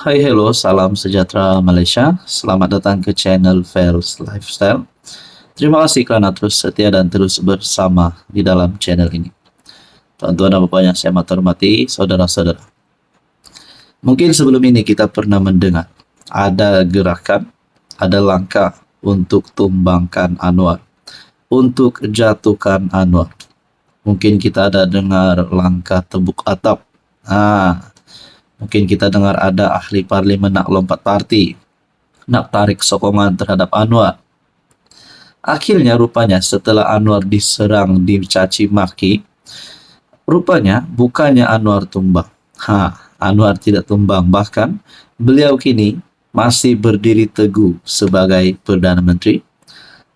Hai, hello, salam sejahtera Malaysia. Selamat datang ke channel Fairs Lifestyle. Terima kasih kerana terus setia dan terus bersama di dalam channel ini. Tuan-tuan dan puan yang saya hormati, saudara-saudara. Mungkin sebelum ini kita pernah mendengar ada gerakan, ada langkah untuk tumbangkan Anwar, untuk jatuhkan Anwar. Mungkin kita ada dengar langkah tebuk atap. Mungkin kita dengar ada ahli parlimen nak lompat parti, nak tarik sokongan terhadap Anwar. Akhirnya rupanya setelah Anwar diserang, dicaci maki, rupanya bukannya Anwar tumbang. Anwar tidak tumbang, bahkan beliau kini masih berdiri teguh sebagai Perdana Menteri.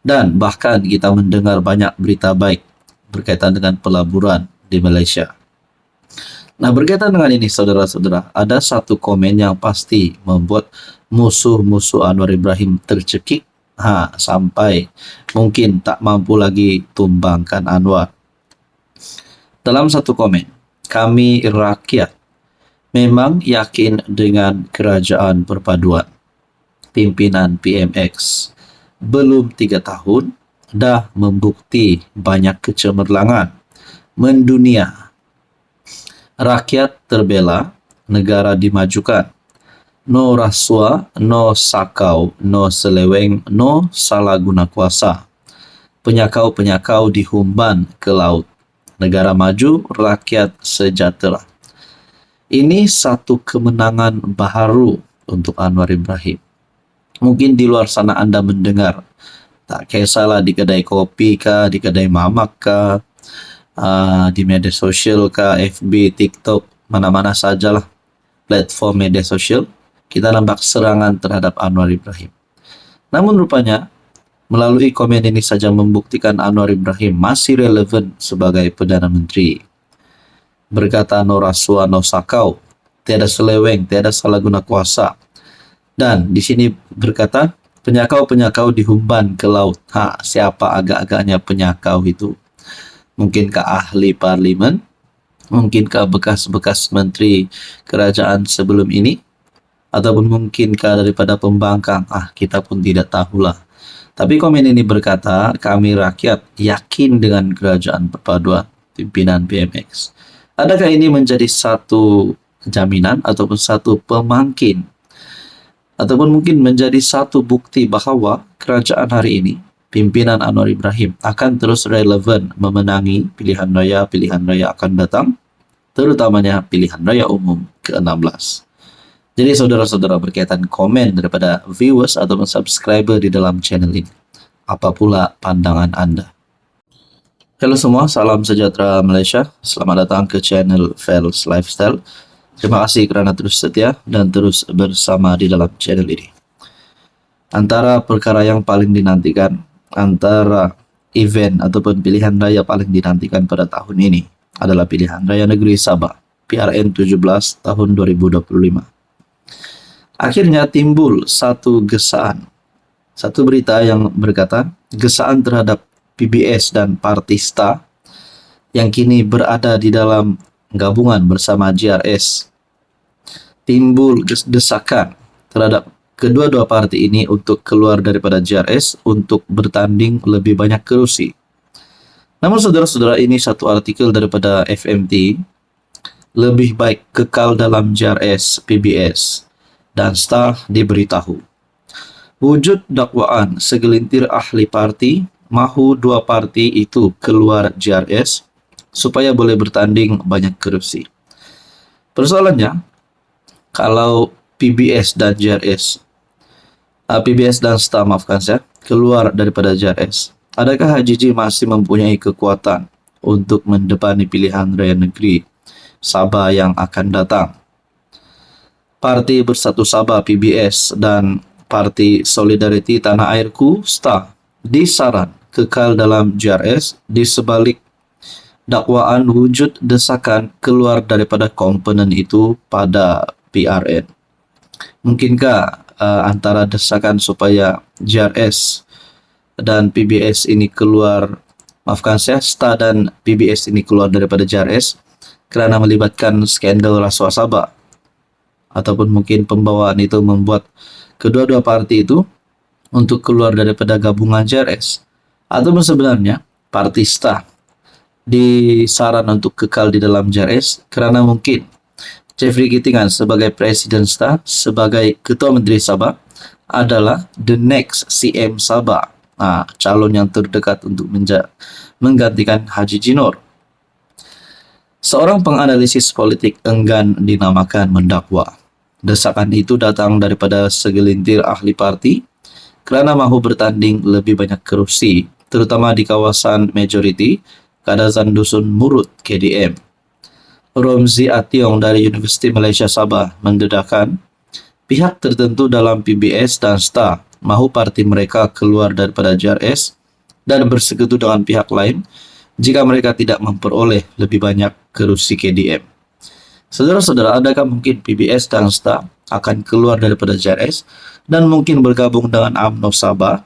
Dan bahkan kita mendengar banyak berita baik berkaitan dengan pelaburan di Malaysia. Nah, berkaitan dengan ini saudara-saudara, ada satu komen yang pasti membuat musuh-musuh Anwar Ibrahim tercekik sampai mungkin tak mampu lagi tumbangkan Anwar. Dalam satu komen, kami rakyat memang yakin dengan kerajaan perpaduan. Pimpinan PMX belum 3 tahun dah membukti banyak kecemerlangan mendunia. Rakyat terbela, negara dimajukan. No rasuah, no sakau, no seleweng, no salah guna kuasa. Penyakau-penyakau dihumban ke laut. Negara maju, rakyat sejahtera. Ini satu kemenangan baharu untuk Anwar Ibrahim. Mungkin di luar sana Anda mendengar, tak kisahlah di kedai kopi kah, di kedai mamak kah, di media sosial kah, FB, TikTok, mana-mana sajalah platform media sosial, kita nampak serangan terhadap Anwar Ibrahim. Namun rupanya, melalui komen ini saja membuktikan Anwar Ibrahim masih relevan sebagai Perdana Menteri. Berkata no rasuah, no sakau, tiada seleweng, tiada salah guna kuasa. Dan di sini berkata, penyakau-penyakau dihumban ke laut. Siapa agak-agaknya penyakau itu? Mungkinkah ahli parlimen? Mungkinkah bekas-bekas menteri kerajaan sebelum ini? Ataupun mungkinkah daripada pembangkang? Kita pun tidak tahulah. Tapi komen ini berkata, kami rakyat yakin dengan kerajaan perpaduan pimpinan PMX. Adakah ini menjadi satu jaminan ataupun satu pemangkin ataupun mungkin menjadi satu bukti bahawa kerajaan hari ini, pimpinan Anwar Ibrahim akan terus relevan memenangi pilihan raya akan datang, terutamanya pilihan raya umum ke-16. Jadi saudara-saudara, berkaitan komen daripada viewers ataupun subscriber di dalam channel ini, apa pula pandangan Anda? Halo semua, salam sejahtera Malaysia. Selamat datang ke channel Fairs Lifestyle. Terima kasih kerana terus setia dan terus bersama di dalam channel ini. Antara perkara yang paling dinantikan, antara event ataupun pilihan raya paling dinantikan pada tahun ini adalah pilihan raya negeri Sabah, PRN 17 tahun 2025. Akhirnya timbul satu gesaan, satu berita yang berkata gesaan terhadap PBS dan Partista yang kini berada di dalam gabungan bersama JRS. Timbul desakan terhadap kedua-dua parti ini untuk keluar daripada JRS untuk bertanding lebih banyak kerusi. Namun saudara-saudara, ini satu artikel daripada FMT, lebih baik kekal dalam JRS PBS, dan Star diberitahu. Wujud dakwaan segelintir ahli parti mahu dua parti itu keluar JRS supaya boleh bertanding banyak kerusi. Persoalannya, kalau PBS dan JRS, PBS dan Star, maafkan saya, keluar daripada JRS, adakah HJJ masih mempunyai kekuatan untuk mendepani pilihan raya negeri Sabah yang akan datang? Parti Bersatu Sabah PBS dan Parti Solidariti Tanah Airku Star disaran kekal dalam JRS di sebalik dakwaan wujud desakan keluar daripada komponen itu pada PRN. Mungkinkah antara desakan supaya JRS dan PBS ini keluar, maafkan saya, Star dan PBS ini keluar daripada JRS kerana melibatkan skandal rasuah Sabah, ataupun mungkin pembawaan itu membuat kedua-dua parti itu untuk keluar daripada gabungan JRS, ataupun sebenarnya partista disaran untuk kekal di dalam JRS kerana mungkin Jeffrey Kittingan sebagai Presiden STA, sebagai Ketua Menteri Sabah adalah the next CM Sabah, calon yang terdekat untuk menggantikan Haji Jinor. Seorang penganalisis politik enggan dinamakan mendakwa. Desakan itu datang daripada segelintir ahli parti kerana mahu bertanding lebih banyak kerusi, terutama di kawasan majoriti Kadazan Dusun Murut KDM. Romzi Ationg dari Universiti Malaysia Sabah mendedahkan pihak tertentu dalam PBS dan STA mahu parti mereka keluar daripada JRS dan bersekutu dengan pihak lain jika mereka tidak memperoleh lebih banyak kerusi KDM. Saudara-saudara, adakah mungkin PBS dan STA akan keluar daripada JRS dan mungkin bergabung dengan UMNO Sabah,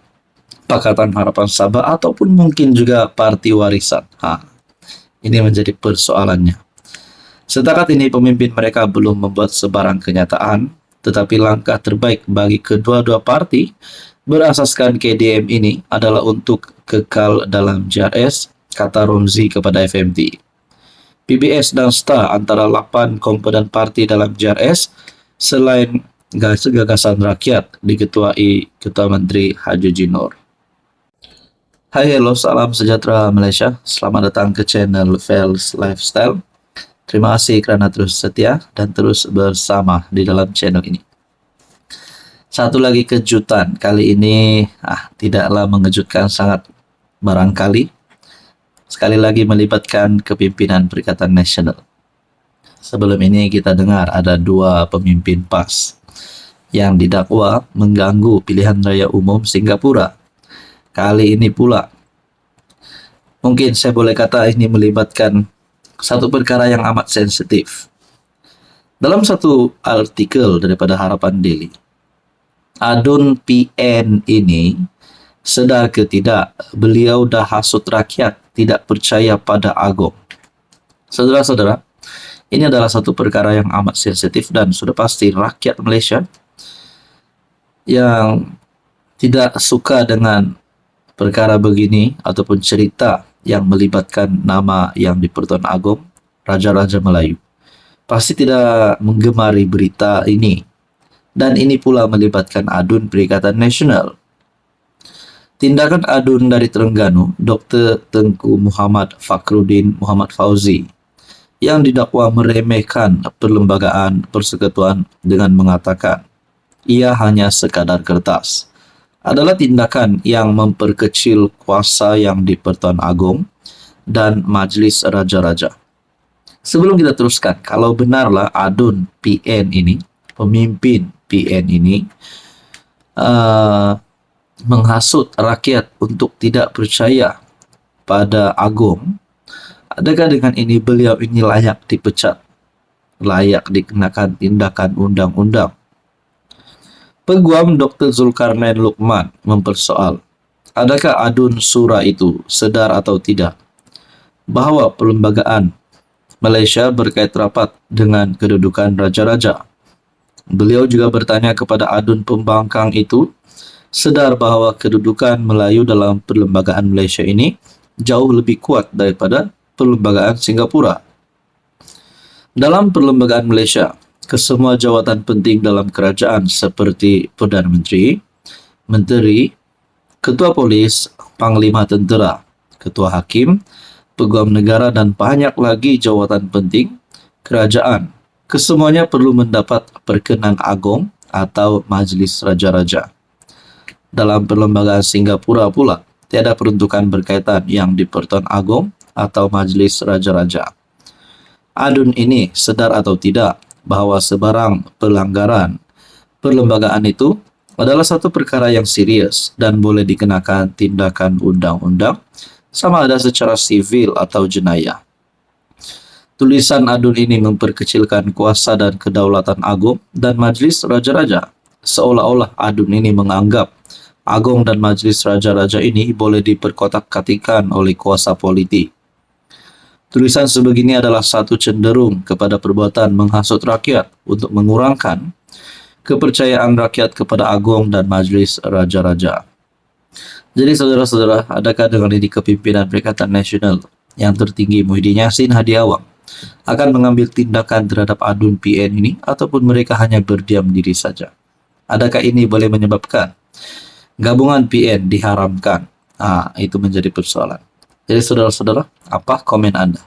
Pakatan Harapan Sabah, ataupun mungkin juga Parti Warisan? Ini menjadi persoalannya. Setakat ini pemimpin mereka belum membuat sebarang kenyataan, tetapi langkah terbaik bagi kedua-dua parti berasaskan KDM ini adalah untuk kekal dalam JRS, kata Romzi kepada FMT. PBS dan STA antara 8 komponen parti dalam JRS selain gagasan rakyat diketuai Ketua Menteri Haji Jinor. Hai, hello, salam sejahtera Malaysia. Selamat datang ke channel Fels Lifestyle. Terima kasih kerana terus setia dan terus bersama di dalam channel ini. Satu lagi kejutan, kali ini tidaklah mengejutkan sangat barangkali. Sekali lagi melibatkan kepimpinan Perikatan Nasional. Sebelum ini kita dengar ada 2 pemimpin PAS yang didakwa mengganggu pilihan raya umum Singapura. Kali ini pula, mungkin saya boleh kata ini melibatkan satu perkara yang amat sensitif. Dalam satu artikel daripada Harapan Daily, Adun PN ini, sedar ke tidak, beliau dah hasut rakyat tidak percaya pada Agong. Saudara-saudara, ini adalah satu perkara yang amat sensitif dan sudah pasti rakyat Malaysia yang tidak suka dengan perkara begini ataupun cerita yang melibatkan nama yang di-Pertuan Agong, Raja-Raja Melayu, pasti tidak menggemari berita ini. Dan ini pula melibatkan Adun Perikatan Nasional. Tindakan Adun dari Terengganu, Dr. Tengku Muhammad Fakhruddin Muhammad Fauzi, yang didakwa meremehkan Perlembagaan Persekutuan dengan mengatakan ia hanya sekadar kertas, adalah tindakan yang memperkecil kuasa yang di-Pertuan Agong dan Majlis Raja-Raja. Sebelum kita teruskan, kalau benarlah Adun PN ini, pemimpin PN ini, menghasut rakyat untuk tidak percaya pada Agong, adakah dengan ini beliau ini layak dipecat, layak dikenakan tindakan undang-undang? Peguam Dr. Zulkarnain Luqman mempersoal, adakah Adun Sura itu sedar atau tidak bahawa perlembagaan Malaysia berkait rapat dengan kedudukan raja-raja? Beliau juga bertanya kepada Adun pembangkang itu, sedar bahawa kedudukan Melayu dalam perlembagaan Malaysia ini jauh lebih kuat daripada perlembagaan Singapura. Dalam perlembagaan Malaysia, kesemua jawatan penting dalam kerajaan seperti Perdana Menteri, Menteri, Ketua Polis, Panglima Tentera, Ketua Hakim, Peguam Negara dan banyak lagi jawatan penting kerajaan, kesemuanya perlu mendapat perkenan Agong atau Majlis Raja-Raja. Dalam perlembagaan Singapura pula, tiada peruntukan berkaitan yang di-Pertuan Agong atau Majlis Raja-Raja. Adun ini sedar atau tidak bahawa sebarang pelanggaran perlembagaan itu adalah satu perkara yang serius dan boleh dikenakan tindakan undang-undang sama ada secara sivil atau jenayah. Tulisan Adun ini memperkecilkan kuasa dan kedaulatan Agong dan Majlis Raja-Raja, seolah-olah Adun ini menganggap Agong dan Majlis Raja-Raja ini boleh diperkotak-katikan oleh kuasa politik. Tulisan sebegini adalah satu cenderung kepada perbuatan menghasut rakyat untuk mengurangkan kepercayaan rakyat kepada Agong dan Majlis Raja-Raja. Jadi saudara-saudara, adakah dengan ini kepimpinan Perikatan Nasional yang tertinggi Muhyiddin Yassin Hadi Awang akan mengambil tindakan terhadap adun PN ini ataupun mereka hanya berdiam diri saja? Adakah ini boleh menyebabkan gabungan PN diharamkan? Itu menjadi persoalan. Jadi saudara-saudara, apa komen Anda?